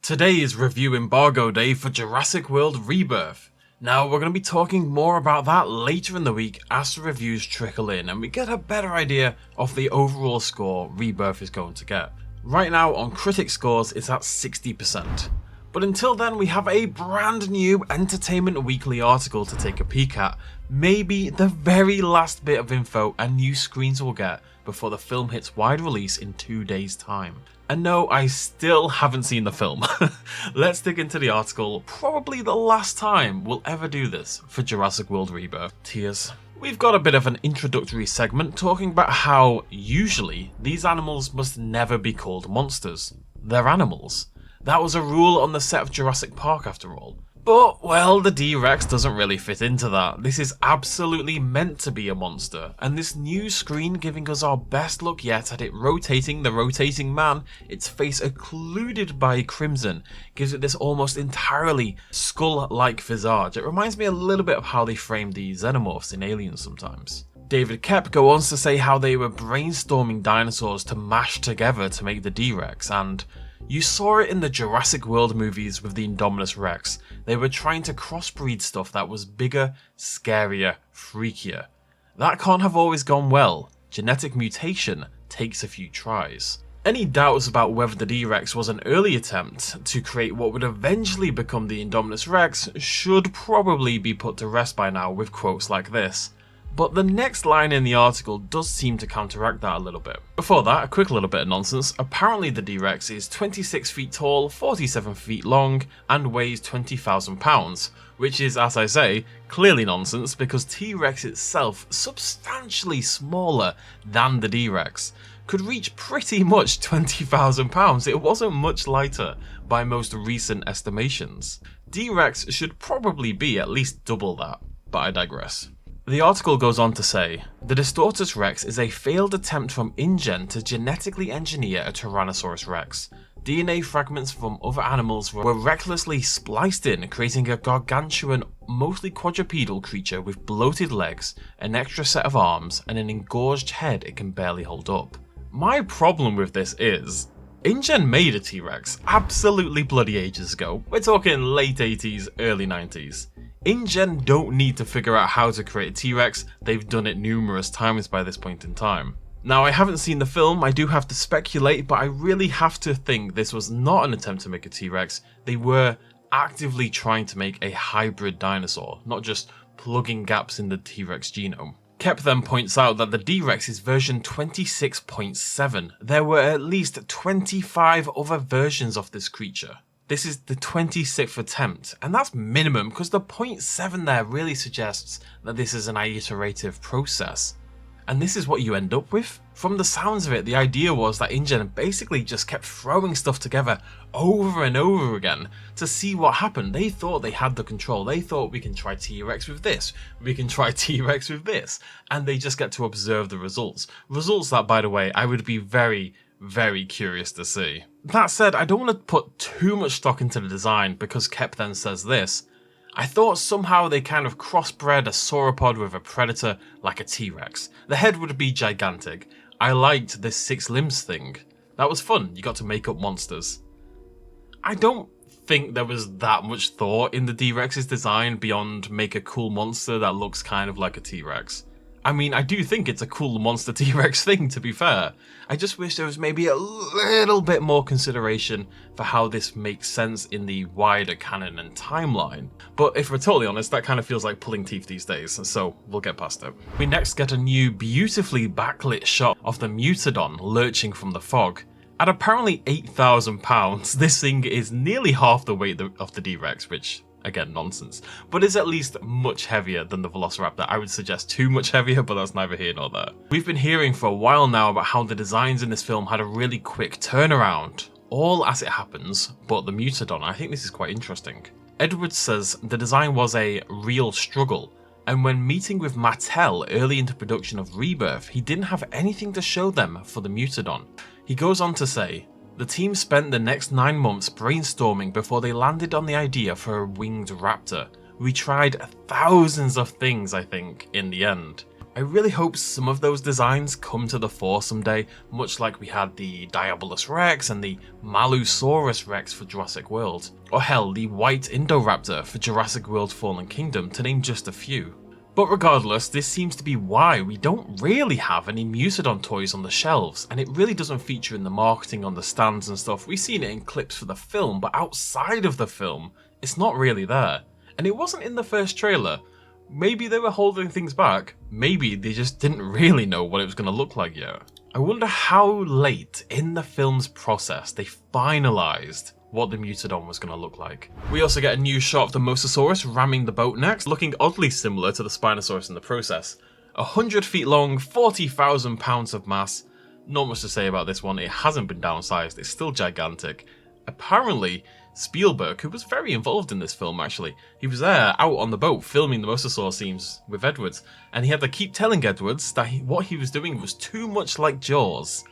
Today is review embargo day for Jurassic World Rebirth. Now we're going to be talking more about that later in the week as the reviews trickle in and we get a better idea of the overall score Rebirth is going to get. Right now on critic scores it's at 60%. But until then we have a brand new Entertainment Weekly article to take a peek at. Maybe the very last bit of info and new screens we'll get before the film hits wide release in 2 days time. And no, I still haven't seen the film. Let's dig into the article, probably the last time we'll ever do this for Jurassic World Rebirth. Tears. We've got a bit of an introductory segment talking about how, usually, these animals must never be called monsters. They're animals. That was a rule on the set of Jurassic Park after all. But, well, the D-Rex doesn't really fit into that. This is absolutely meant to be a monster, and this new screen giving us our best look yet at it rotating the rotating man, its face occluded by crimson, gives it this almost entirely skull-like visage. It reminds me a little bit of how they framed the xenomorphs in Aliens sometimes. David Koepp goes on to say how they were brainstorming dinosaurs to mash together to make the D-Rex, and you saw it in the Jurassic World movies with the Indominus Rex. They were trying to crossbreed stuff that was bigger, scarier, freakier. That can't have always gone well. Genetic mutation takes a few tries. Any doubts about whether the D-Rex was an early attempt to create what would eventually become the Indominus Rex should probably be put to rest by now with quotes like this. But the next line in the article does seem to counteract that a little bit. Before that, a quick little bit of nonsense. Apparently the D-Rex is 26 feet tall, 47 feet long, and weighs 20,000 pounds, which is, as I say, clearly nonsense because T-Rex itself, substantially smaller than the D-Rex, could reach pretty much 20,000 pounds. It wasn't much lighter by most recent estimations. D-Rex should probably be at least double that, but I digress. The article goes on to say, the Distortus Rex is a failed attempt from InGen to genetically engineer a Tyrannosaurus Rex. DNA fragments from other animals were recklessly spliced in, creating a gargantuan, mostly quadrupedal creature with bloated legs, an extra set of arms, and an engorged head it can barely hold up. My problem with this is, InGen made a T-Rex absolutely bloody ages ago. We're talking late 80s, early 90s. InGen don't need to figure out how to create a T-Rex, they've done it numerous times by this point in time. Now I haven't seen the film, I do have to speculate, but I really have to think this was not an attempt to make a T-Rex, they were actively trying to make a hybrid dinosaur, not just plugging gaps in the T-Rex genome. Koepp then points out that the D-Rex is version 26.7. There were at least 25 other versions of this creature. This is the 26th attempt, and that's minimum because the 0.7 there really suggests that this is an iterative process. And this is what you end up with? From the sounds of it, the idea was that InGen basically just kept throwing stuff together over and over again to see what happened. They thought they had the control. They thought we can try T-Rex with this, we can try T-Rex with this, and they just get to observe the results. Results that, by the way, I would be very curious to see. That said, I don't want to put too much stock into the design because Koepp then says this. I thought somehow they kind of crossbred a sauropod with a predator like a T-Rex. The head would be gigantic. I liked this 6 limbs thing. That was fun, you got to make up monsters. I don't think there was that much thought in the D-Rex's design beyond make a cool monster that looks kind of like a T-Rex. I mean, I do think it's a cool monster T-Rex thing, to be fair. I just wish there was maybe a little bit more consideration for how this makes sense in the wider canon and timeline. But if we're totally honest, that kind of feels like pulling teeth these days, so we'll get past it. We next get a new beautifully backlit shot of the Mutodon lurching from the fog. At apparently 8,000 pounds, this thing is nearly half the weight of the D-Rex, which, again, nonsense, but is at least much heavier than the Velociraptor. I would suggest too much heavier, but that's neither here nor there. We've been hearing for a while now about how the designs in this film had a really quick turnaround. All as it happens, but the Mutodon, I think this is quite interesting. Edwards says the design was a real struggle, and when meeting with Mattel early into production of Rebirth, he didn't have anything to show them for the Mutodon. He goes on to say, the team spent the next 9 months brainstorming before they landed on the idea for a winged raptor. We tried thousands of things, I think, in the end. I really hope some of those designs come to the fore someday, much like we had the Diabolus Rex and the Malusaurus Rex for Jurassic World, or hell, the White Indoraptor for Jurassic World Fallen Kingdom, to name just a few. But regardless, this seems to be why we don't really have any Musidon toys on the shelves, and it really doesn't feature in the marketing on the stands and stuff. We've seen it in clips for the film, but outside of the film, it's not really there. And it wasn't in the first trailer. Maybe they were holding things back, maybe they just didn't really know what it was going to look like yet. I wonder how late in the film's process they finalised what the Musidon was going to look like. We also get a new shot of the Mosasaurus ramming the boat next, looking oddly similar to the Spinosaurus in the process. 100 feet long, 40,000 pounds of mass. Not much to say about this one, it hasn't been downsized, it's still gigantic. Apparently, Spielberg, who was very involved in this film actually, he was there out on the boat filming the Mosasaur scenes with Edwards, and he had to keep telling Edwards that what he was doing was too much like Jaws,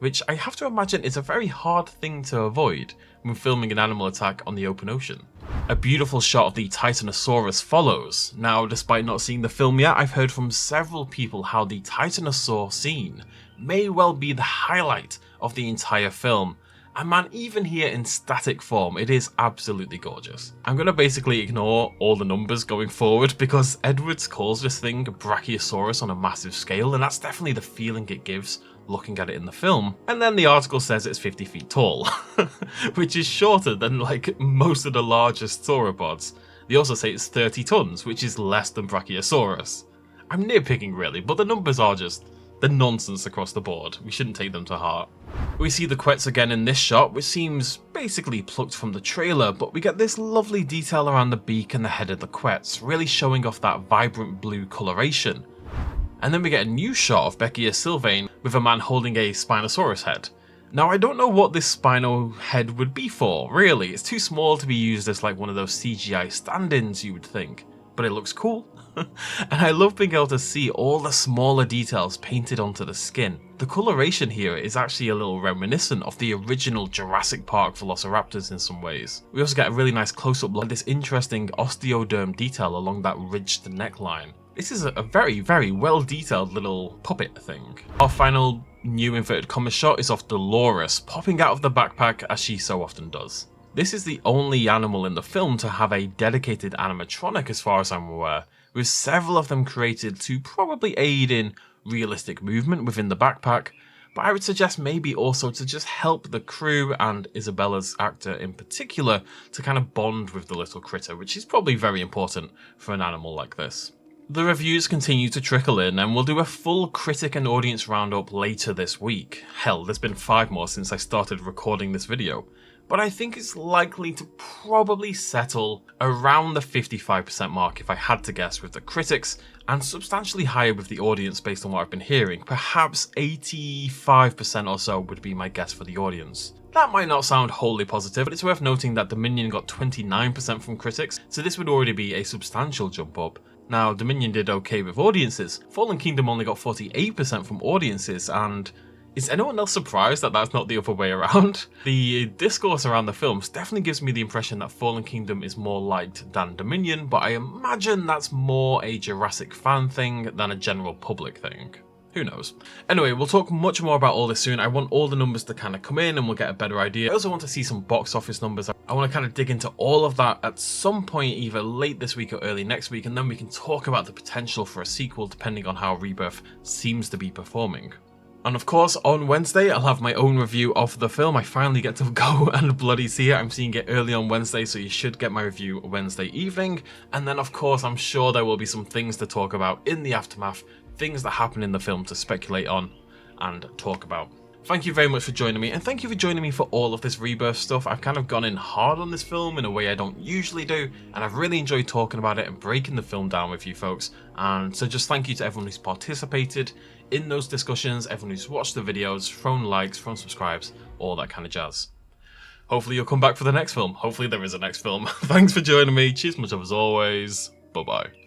which I have to imagine is a very hard thing to avoid when filming an animal attack on the open ocean. A beautiful shot of the Titanosaurus follows. Now, despite not seeing the film yet, I've heard from several people how the Titanosaur scene may well be the highlight of the entire film. And man, even here in static form, it is absolutely gorgeous. I'm going to basically ignore all the numbers going forward because Edwards calls this thing Brachiosaurus on a massive scale, and that's definitely the feeling it gives looking at it in the film. And then the article says it's 50 feet tall, which is shorter than like most of the largest sauropods. They also say it's 30 tons, which is less than Brachiosaurus. I'm nitpicking really, but the numbers are just the nonsense across the board. We shouldn't take them to heart. We see the Quets again in this shot, which seems basically plucked from the trailer, but we get this lovely detail around the beak and the head of the Quets, really showing off that vibrant blue coloration. And then we get a new shot of Becky Sylvain with a man holding a Spinosaurus head. Now, I don't know what this Spino head would be for, really. It's too small to be used as like one of those CGI stand-ins, you would think. But it looks cool. And I love being able to see all the smaller details painted onto the skin. The coloration here is actually a little reminiscent of the original Jurassic Park Velociraptors in some ways. We also get a really nice close-up look at this interesting osteoderm detail along that ridged neckline. This is a very, very well-detailed little puppet thing. Our final new inverted commas shot is of Dolores popping out of the backpack as she so often does. This is the only animal in the film to have a dedicated animatronic as far as I'm aware, with several of them created to probably aid in realistic movement within the backpack, but I would suggest maybe also to just help the crew and Isabella's actor in particular to kind of bond with the little critter, which is probably very important for an animal like this. The reviews continue to trickle in, and we'll do a full critic and audience roundup later this week. Hell, there's been 5 more since I started recording this video. But I think it's likely to probably settle around the 55% mark if I had to guess with the critics, and substantially higher with the audience based on what I've been hearing. Perhaps 85% or so would be my guess for the audience. That might not sound wholly positive, but it's worth noting that Dominion got 29% from critics, so this would already be a substantial jump up. Now, Dominion did okay with audiences. Fallen Kingdom only got 48% from audiences, and is anyone else surprised that that's not the other way around? The discourse around the films definitely gives me the impression that Fallen Kingdom is more liked than Dominion, but I imagine that's more a Jurassic fan thing than a general public thing. Who knows? Anyway, we'll talk much more about all this soon. I want all the numbers to kind of come in and we'll get a better idea. I also want to see some box office numbers. I want to kind of dig into all of that at some point, either late this week or early next week, and then we can talk about the potential for a sequel depending on how Rebirth seems to be performing. And of course, on Wednesday, I'll have my own review of the film. I finally get to go and bloody see it. I'm seeing it early on Wednesday, so you should get my review Wednesday evening. And then, of course, I'm sure there will be some things to talk about in the aftermath, things that happen in the film to speculate on and talk about. Thank you very much for joining me, and thank you for joining me for all of this Rebirth stuff. I've kind of gone in hard on this film in a way I don't usually do, and I've really enjoyed talking about it and breaking the film down with you folks. And so just thank you to everyone who's participated in those discussions, everyone who's watched the videos, thrown likes, thrown subscribes, all that kind of jazz. Hopefully you'll come back for the next film. Hopefully there is a next film. Thanks for joining me. Cheers much as always. Bye bye.